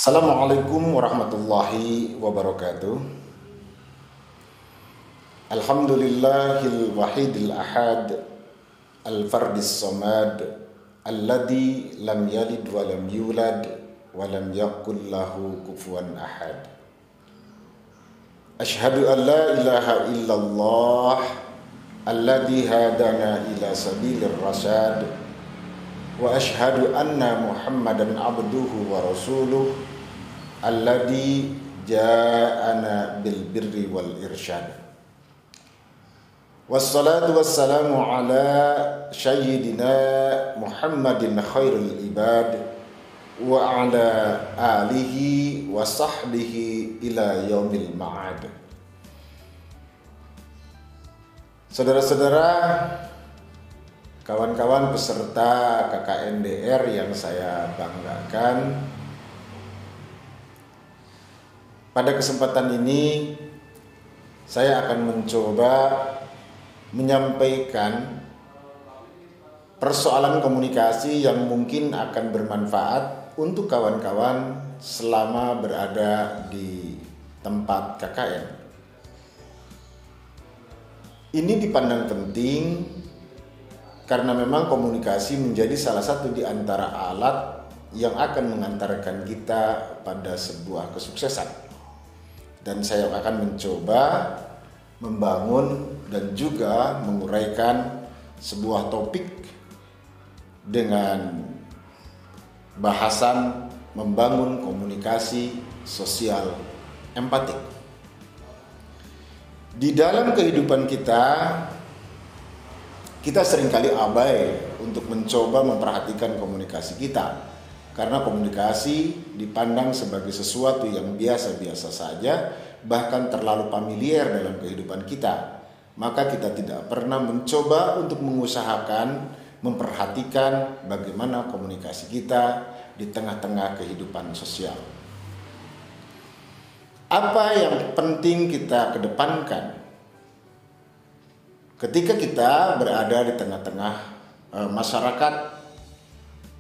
Assalamualaikum warahmatullahi wabarakatuh. Alhamdulillahil wahidil ahad, al-fardis samad, alladhi lam yalid wa lam yulad wa lam yakul lahu kufuwan ahad. Ashhadu an la ilaha illallah alladhi hadana ila sabilir rasyad, wa ashhadu anna Muhammadan abduhu wa rasuluh alladhi ja'ana bil birri wal irsyad. Wassalatu wassalamu ala sayyidina Muhammadin khairul ibad wa ala alihi wa sahbihi ila yaumil ma'ad. Saudara-saudara, kawan-kawan peserta KKNDR yang saya banggakan, pada kesempatan ini saya akan mencoba menyampaikan persoalan komunikasi yang mungkin akan bermanfaat untuk kawan-kawan selama berada di tempat KKN. Ini dipandang penting karena memang komunikasi menjadi salah satu di antara alat yang akan mengantarkan kita pada sebuah kesuksesan. Dan saya akan mencoba membangun dan juga menguraikan sebuah topik dengan bahasan membangun komunikasi sosial empatik. Di dalam kehidupan kita seringkali abai untuk mencoba memperhatikan komunikasi kita, karena komunikasi dipandang sebagai sesuatu yang biasa-biasa saja, bahkan terlalu familiar dalam kehidupan kita. Maka kita tidak pernah mencoba untuk mengusahakan memperhatikan bagaimana komunikasi kita di tengah-tengah kehidupan sosial. Apa yang penting kita kedepankan ketika kita berada di tengah-tengah masyarakat?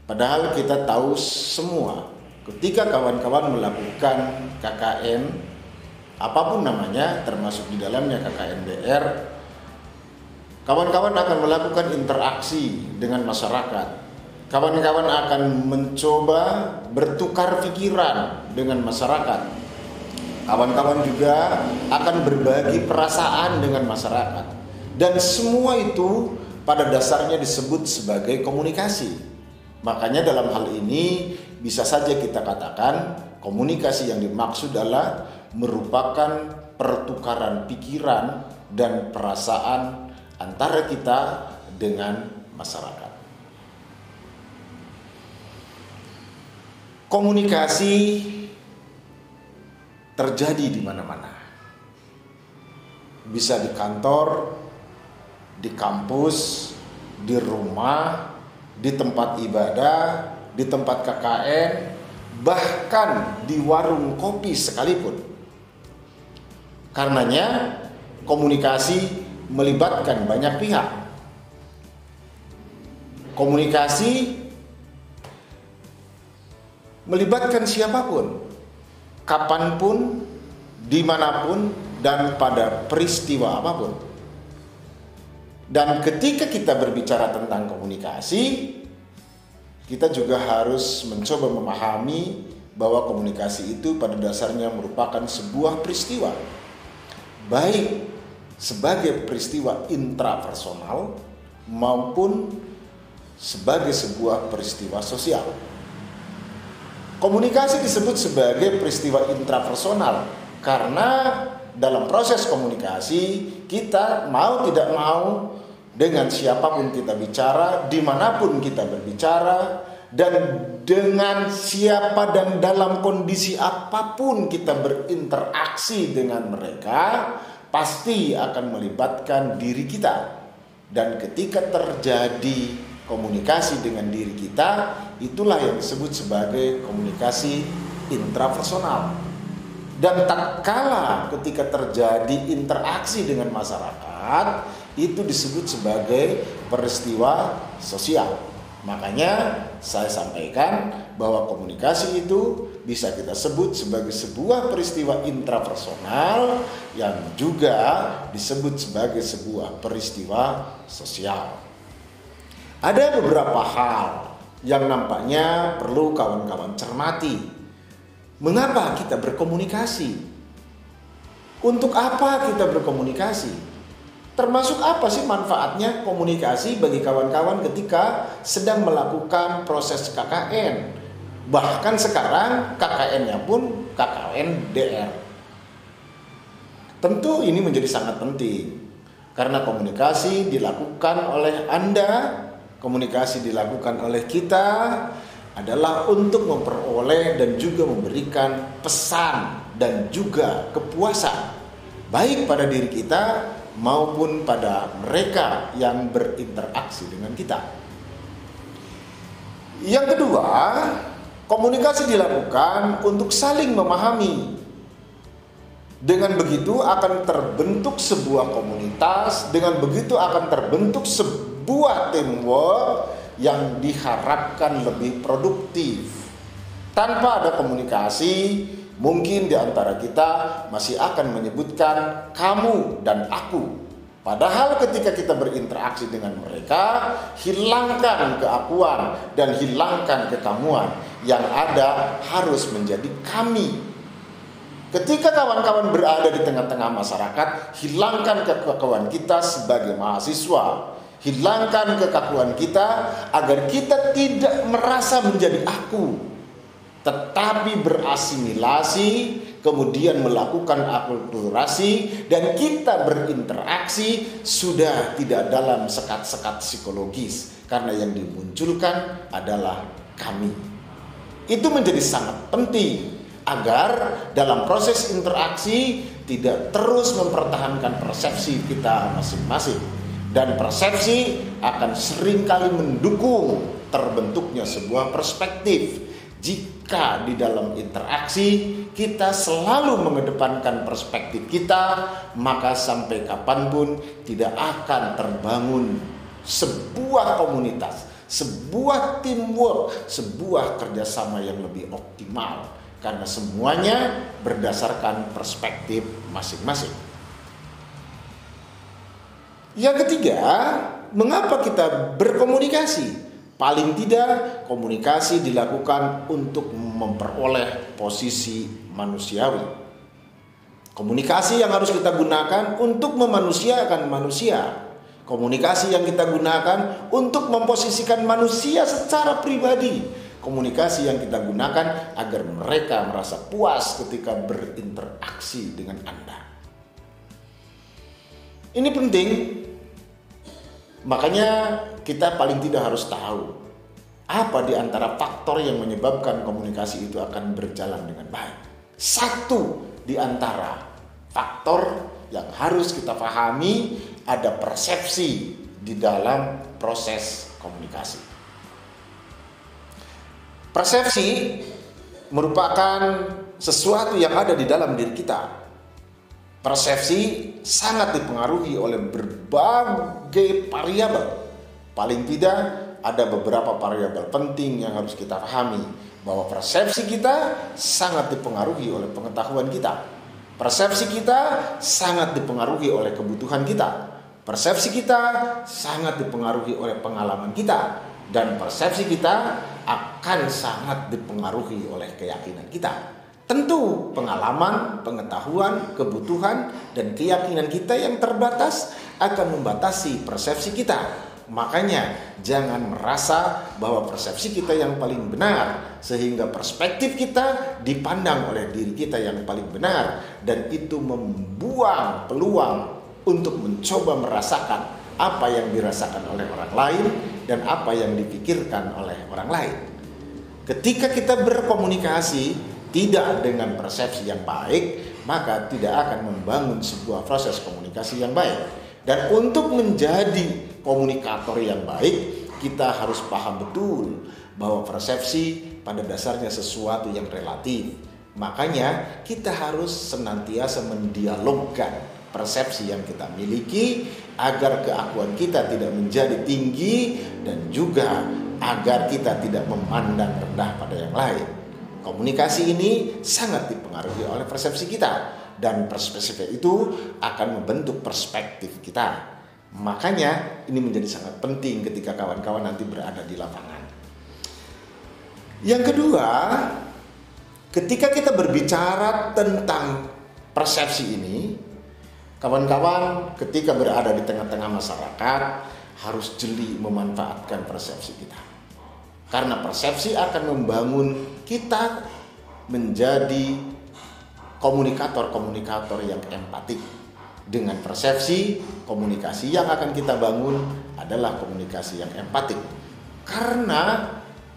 Padahal kita tahu semua, ketika kawan-kawan melakukan KKN, apapun namanya, termasuk di dalamnya KKNDR, kawan-kawan akan melakukan interaksi dengan masyarakat. Kawan-kawan akan mencoba bertukar pikiran dengan masyarakat. Kawan-kawan juga akan berbagi perasaan dengan masyarakat. Dan semua itu pada dasarnya disebut sebagai komunikasi. Makanya dalam hal ini bisa saja kita katakan komunikasi yang dimaksud adalah merupakan pertukaran pikiran dan perasaan antara kita dengan masyarakat. Komunikasi terjadi di mana-mana. Bisa di kantor, di kampus, di rumah, di tempat ibadah, di tempat KKN, bahkan di warung kopi sekalipun. Karenanya komunikasi melibatkan banyak pihak. Komunikasi melibatkan siapapun, kapanpun, dimanapun, dan pada peristiwa apapun. Dan ketika kita berbicara tentang komunikasi, kita juga harus mencoba memahami bahwa komunikasi itu pada dasarnya merupakan sebuah peristiwa, baik sebagai peristiwa intrapersonal maupun sebagai sebuah peristiwa sosial. Komunikasi disebut sebagai peristiwa intrapersonal karena dalam proses komunikasi kita mau tidak mau dengan siapapun kita bicara, dimanapun kita berbicara, dan dengan siapa dan dalam kondisi apapun kita berinteraksi dengan mereka, pasti akan melibatkan diri kita. Dan ketika terjadi komunikasi dengan diri kita, itulah yang disebut sebagai komunikasi intrapersonal. Dan tak kala ketika terjadi interaksi dengan masyarakat, itu disebut sebagai peristiwa sosial. Makanya saya sampaikan bahwa komunikasi itu bisa kita sebut sebagai sebuah peristiwa intrapersonal yang juga disebut sebagai sebuah peristiwa sosial. Ada beberapa hal yang nampaknya perlu kawan-kawan cermati. Mengapa kita berkomunikasi? Untuk apa kita berkomunikasi? Termasuk apa sih manfaatnya komunikasi bagi kawan-kawan ketika sedang melakukan proses KKN? Bahkan sekarang KKN-nya pun KKN DR. Tentu ini menjadi sangat penting karena komunikasi dilakukan oleh Anda, komunikasi dilakukan oleh kita adalah untuk memperoleh dan juga memberikan pesan dan juga kepuasan baik pada diri kita maupun pada mereka yang berinteraksi dengan kita. Yang kedua, komunikasi dilakukan untuk saling memahami. Dengan begitu akan terbentuk sebuah komunitas, dengan begitu akan terbentuk sebuah teamwork yang diharapkan lebih produktif. Tanpa ada komunikasi, mungkin di antara kita masih akan menyebutkan kamu dan aku. Padahal ketika kita berinteraksi dengan mereka, hilangkan keakuan dan hilangkan kekamuan. Yang ada harus menjadi kami. Ketika kawan-kawan berada di tengah-tengah masyarakat, hilangkan kekakuan kita sebagai mahasiswa. Hilangkan kekakuan kita agar kita tidak merasa menjadi aku, tetapi berasimilasi, kemudian melakukan akulturasi, dan kita berinteraksi sudah tidak dalam sekat-sekat psikologis, karena yang dimunculkan adalah kami. Itu menjadi sangat penting agar dalam proses interaksi tidak terus mempertahankan persepsi kita masing-masing, dan persepsi akan seringkali mendukung terbentuknya sebuah perspektif. Jika di dalam interaksi kita selalu mengedepankan perspektif kita, maka sampai kapanpun tidak akan terbangun sebuah komunitas, sebuah teamwork, sebuah kerjasama yang lebih optimal, karena semuanya berdasarkan perspektif masing-masing. Yang ketiga, mengapa kita berkomunikasi? Paling tidak, komunikasi dilakukan untuk memperoleh posisi manusiawi. Komunikasi yang harus kita gunakan untuk memanusiakan manusia. Komunikasi yang kita gunakan untuk memposisikan manusia secara pribadi. Komunikasi yang kita gunakan agar mereka merasa puas ketika berinteraksi dengan Anda. Ini penting. Makanya kita paling tidak harus tahu apa di antara faktor yang menyebabkan komunikasi itu akan berjalan dengan baik. Satu di antara faktor yang harus kita pahami, ada persepsi di dalam proses komunikasi. Persepsi merupakan sesuatu yang ada di dalam diri kita. Persepsi sangat dipengaruhi oleh berbagai variabel. Paling tidak ada beberapa variabel penting yang harus kita pahami, bahwa persepsi kita sangat dipengaruhi oleh pengetahuan kita. Persepsi kita sangat dipengaruhi oleh kebutuhan kita. Persepsi kita sangat dipengaruhi oleh pengalaman kita. Dan persepsi kita akan sangat dipengaruhi oleh keyakinan kita. Tentu pengalaman, pengetahuan, kebutuhan, dan keyakinan kita yang terbatas akan membatasi persepsi kita. Makanya jangan merasa bahwa persepsi kita yang paling benar, sehingga perspektif kita dipandang oleh diri kita yang paling benar, dan itu membuang peluang untuk mencoba merasakan apa yang dirasakan oleh orang lain dan apa yang dipikirkan oleh orang lain. Ketika kita berkomunikasi tidak dengan persepsi yang baik, maka tidak akan membangun sebuah proses komunikasi yang baik. Dan untuk menjadi komunikator yang baik, kita harus paham betul bahwa persepsi pada dasarnya sesuatu yang relatif. Makanya kita harus senantiasa mendialogkan persepsi yang kita miliki agar keakuan kita tidak menjadi tinggi dan juga agar kita tidak memandang rendah pada yang lain. Komunikasi ini sangat dipengaruhi oleh persepsi kita, dan persepsi itu akan membentuk perspektif kita. Makanya ini menjadi sangat penting ketika kawan-kawan nanti berada di lapangan. Yang kedua, ketika kita berbicara tentang persepsi ini, kawan-kawan ketika berada di tengah-tengah masyarakat harus jeli memanfaatkan persepsi kita. Karena persepsi akan membangun kita menjadi komunikator-komunikator yang empatik. Dengan persepsi, komunikasi yang akan kita bangun adalah komunikasi yang empatik. Karena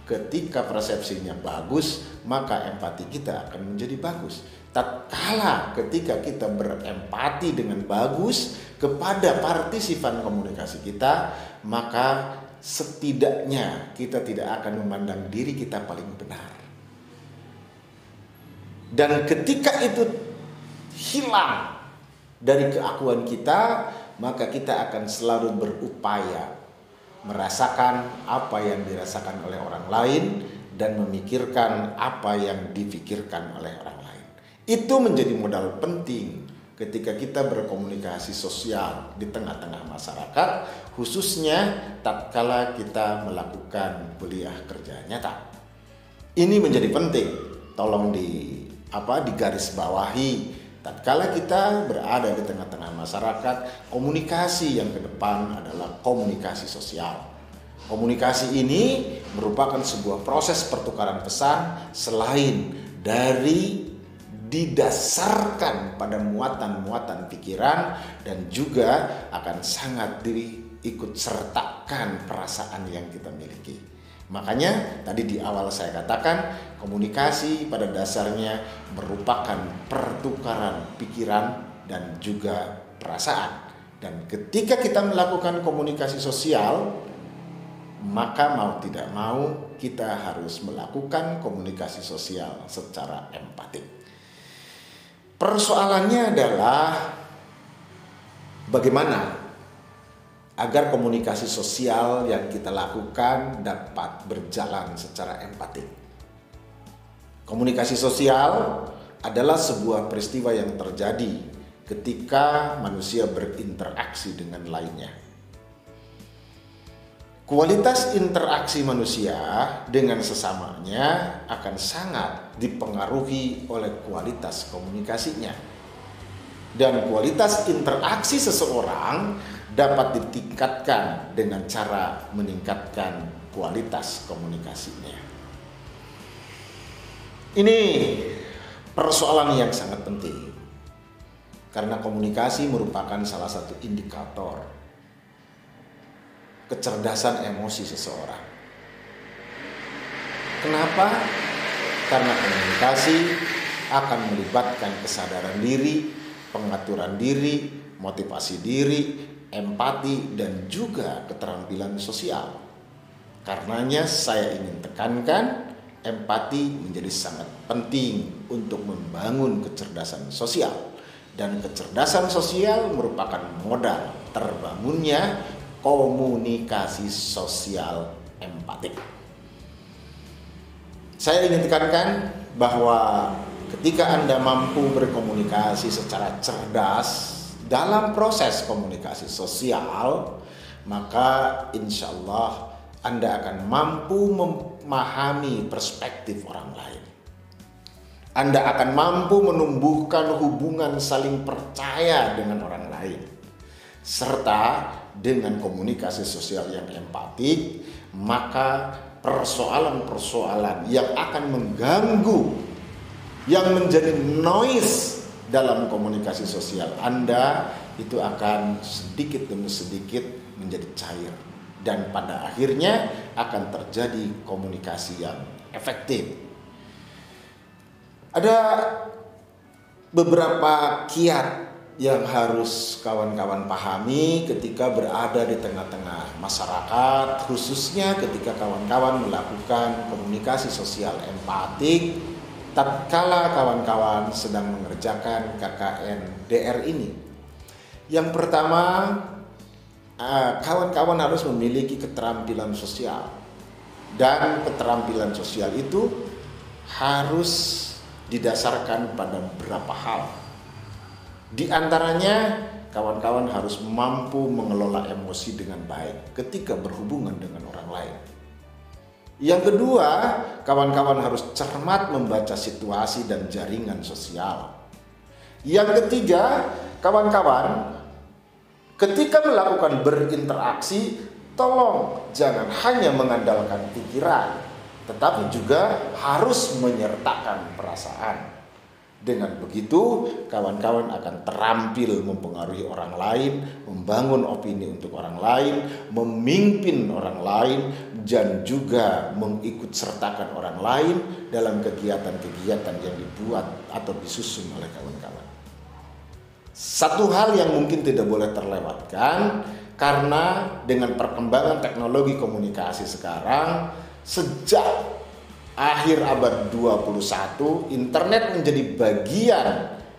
ketika persepsinya bagus, maka empati kita akan menjadi bagus. Tatkala ketika kita berempati dengan bagus kepada partisipan komunikasi kita, maka setidaknya kita tidak akan memandang diri kita paling benar. Dan ketika itu hilang dari keakuan kita, maka kita akan selalu berupaya merasakan apa yang dirasakan oleh orang lain dan memikirkan apa yang dipikirkan oleh orang lain. Itu menjadi modal penting ketika kita berkomunikasi sosial di tengah-tengah masyarakat, khususnya tatkala kita melakukan kuliah kerja nyata. Ini menjadi penting, tolong digaris bawahi. Tatkala kita berada di tengah-tengah masyarakat, komunikasi yang ke depan adalah komunikasi sosial. Komunikasi ini merupakan sebuah proses pertukaran pesan selain dari didasarkan pada muatan-muatan pikiran, dan juga akan sangat diikut sertakan perasaan yang kita miliki. Makanya tadi di awal saya katakan, komunikasi pada dasarnya merupakan pertukaran pikiran dan juga perasaan. Dan ketika kita melakukan komunikasi sosial, maka mau tidak mau kita harus melakukan komunikasi sosial secara empatik. Persoalannya adalah bagaimana agar komunikasi sosial yang kita lakukan dapat berjalan secara empatik. Komunikasi sosial adalah sebuah peristiwa yang terjadi ketika manusia berinteraksi dengan lainnya. Kualitas interaksi manusia dengan sesamanya akan sangat dipengaruhi oleh kualitas komunikasinya. Dan kualitas interaksi seseorang dapat ditingkatkan dengan cara meningkatkan kualitas komunikasinya. Ini persoalan yang sangat penting, karena komunikasi merupakan salah satu indikator kecerdasan emosi seseorang. Kenapa? Karena komunikasi akan melibatkan kesadaran diri, pengaturan diri, motivasi diri, empati, dan juga keterampilan sosial. Karenanya saya ingin tekankan, empati menjadi sangat penting untuk membangun kecerdasan sosial. Dan kecerdasan sosial merupakan modal terbangunnya komunikasi sosial empatik. Saya ingin tekankan bahwa ketika Anda mampu berkomunikasi secara cerdas dalam proses komunikasi sosial, maka insya Allah Anda akan mampu memahami perspektif orang lain. Anda akan mampu menumbuhkan hubungan saling percaya dengan orang lain. Serta dengan komunikasi sosial yang empatik, maka persoalan-persoalan yang akan mengganggu, yang menjadi noise dalam komunikasi sosial Anda, itu akan sedikit demi sedikit menjadi cair. Dan pada akhirnya akan terjadi komunikasi yang efektif. Ada beberapa kiat yang harus kawan-kawan pahami ketika berada di tengah-tengah masyarakat, khususnya ketika kawan-kawan melakukan komunikasi sosial empatik tatkala kawan-kawan sedang mengerjakan KKN DR ini. Yang pertama, kawan-kawan harus memiliki keterampilan sosial. Dan keterampilan sosial itu harus didasarkan pada beberapa hal. Di antaranya, kawan-kawan harus mampu mengelola emosi dengan baik ketika berhubungan dengan orang lain. Yang kedua, kawan-kawan harus cermat membaca situasi dan jaringan sosial. Yang ketiga, kawan-kawan ketika melakukan berinteraksi, tolong jangan hanya mengandalkan pikiran, tetapi juga harus menyertakan perasaan. Dengan begitu, kawan-kawan akan terampil mempengaruhi orang lain, membangun opini untuk orang lain, memimpin orang lain, dan juga mengikut sertakan orang lain dalam kegiatan-kegiatan yang dibuat atau disusun oleh kawan-kawan. Satu hal yang mungkin tidak boleh terlewatkan, karena dengan perkembangan teknologi komunikasi sekarang, sejak akhir abad 21, internet menjadi bagian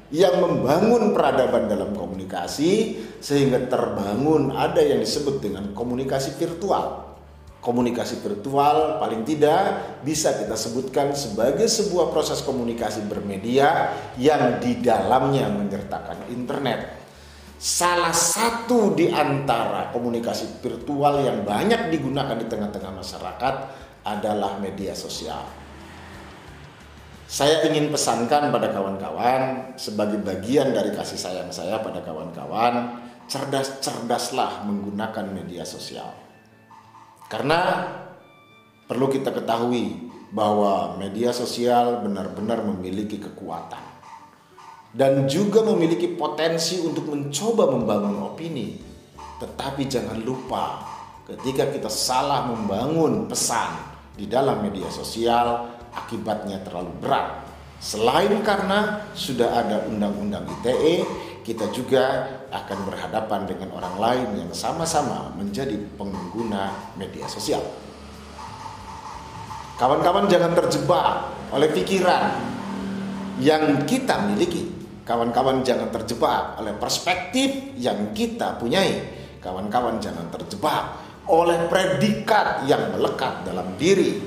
yang membangun peradaban dalam komunikasi, sehingga terbangun ada yang disebut dengan komunikasi virtual. Komunikasi virtual paling tidak bisa kita sebutkan sebagai sebuah proses komunikasi bermedia yang di dalamnya menyertakan internet. Salah satu di antara komunikasi virtual yang banyak digunakan di tengah-tengah masyarakat adalah media sosial. Saya ingin pesankan pada kawan-kawan, sebagai bagian dari kasih sayang saya pada kawan-kawan, cerdas-cerdaslah menggunakan media sosial. Karena perlu kita ketahui bahwa media sosial benar-benar memiliki kekuatan dan juga memiliki potensi untuk mencoba membangun opini. Tetapi jangan lupa, ketika kita salah membangun pesan di dalam media sosial, akibatnya terlalu berat. Selain karena sudah ada undang-undang ITE, kita juga akan berhadapan dengan orang lain yang sama-sama menjadi pengguna media sosial. Kawan-kawan jangan terjebak oleh pikiran yang kita miliki. Kawan-kawan jangan terjebak oleh perspektif yang kita punyai. Kawan-kawan jangan terjebak oleh predikat yang melekat dalam diri.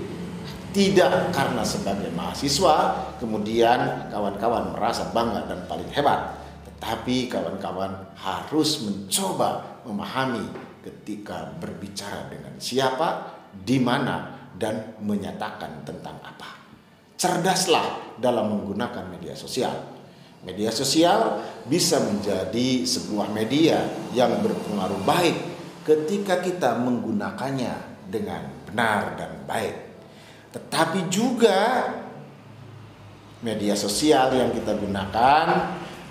Tidak karena sebagai mahasiswa kemudian kawan-kawan merasa bangga dan paling hebat, tetapi kawan-kawan harus mencoba memahami ketika berbicara dengan siapa, di mana, dan menyatakan tentang apa. Cerdaslah dalam menggunakan media sosial. Media sosial bisa menjadi sebuah media yang berpengaruh baik ketika kita menggunakannya dengan benar dan baik. Tetapi juga media sosial yang kita gunakan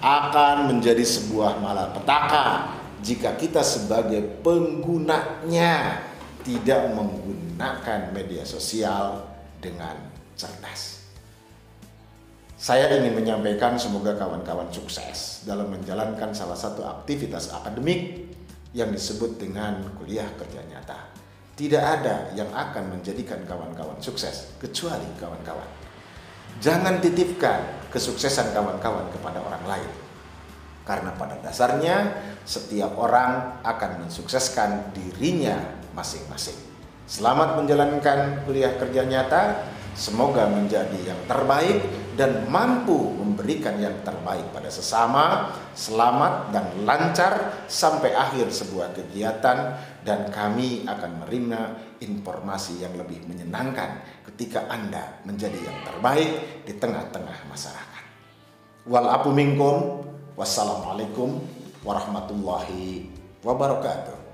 akan menjadi sebuah malapetaka jika kita sebagai penggunanya tidak menggunakan media sosial dengan cerdas. Saya ingin menyampaikan semoga kawan-kawan sukses dalam menjalankan salah satu aktivitas akademik yang disebut dengan kuliah kerja nyata. Tidak ada yang akan menjadikan kawan-kawan sukses kecuali kawan-kawan. Jangan titipkan kesuksesan kawan-kawan kepada orang lain. Karena pada dasarnya setiap orang akan mensukseskan dirinya masing-masing. Selamat menjalankan kuliah kerja nyata. Semoga menjadi yang terbaik dan mampu memberikan yang terbaik pada sesama, selamat dan lancar sampai akhir sebuah kegiatan, dan kami akan menerima informasi yang lebih menyenangkan ketika Anda menjadi yang terbaik di tengah-tengah masyarakat. Wal afu minkum, wassalamualaikum warahmatullahi wabarakatuh.